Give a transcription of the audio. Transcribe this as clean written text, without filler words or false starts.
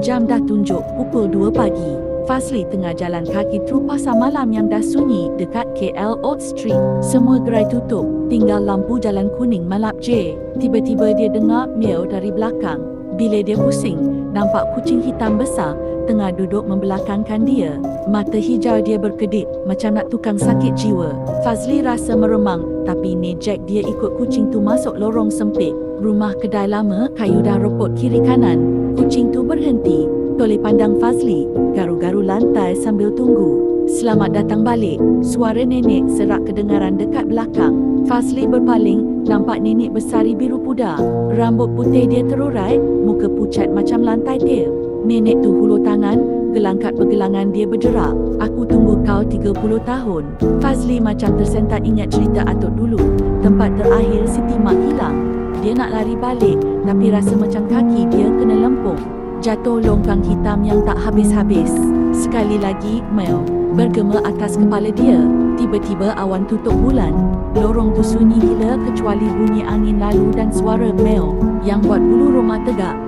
Jam dah tunjuk pukul 2 pagi. Fazli tengah jalan kaki through pasar malam yang dah sunyi dekat KL Old Street. Semua gerai tutup, tinggal lampu jalan kuning malap je. Tiba-tiba dia dengar meow dari belakang. Bila dia pusing, nampak kucing hitam besar tengah duduk membelakangkan dia. Mata hijau dia berkedip macam nak tukang sakit jiwa. Fazli rasa meremang, tapi nejek dia ikut kucing tu masuk lorong sempit. Rumah kedai lama, kayu dah ropot kiri kanan. Kucing tu berhenti, toleh pandang Fazli, garu-garu lantai sambil tunggu. Selamat datang balik, suara nenek serak kedengaran dekat belakang. Fazli berpaling, nampak nenek bersari biru pudar. Rambut putih dia terurai, muka pucat macam lantai tile. Nenek tu hulur tangan, gelangkat pergelangan dia berderak. Aku tunggu kau 30 tahun. Fazli macam tersentak ingat cerita atuk dulu. Tempat terakhir Siti Mak hilang. Dia nak lari balik, tapi rasa macam kaki dia kena lempung. Jatuh longkang hitam yang tak habis-habis. Sekali lagi, meow bergema atas kepala dia. Tiba-tiba awan tutup bulan. Lorong tu sunyi gila kecuali bunyi angin lalu dan suara meow yang buat bulu rumah tegak.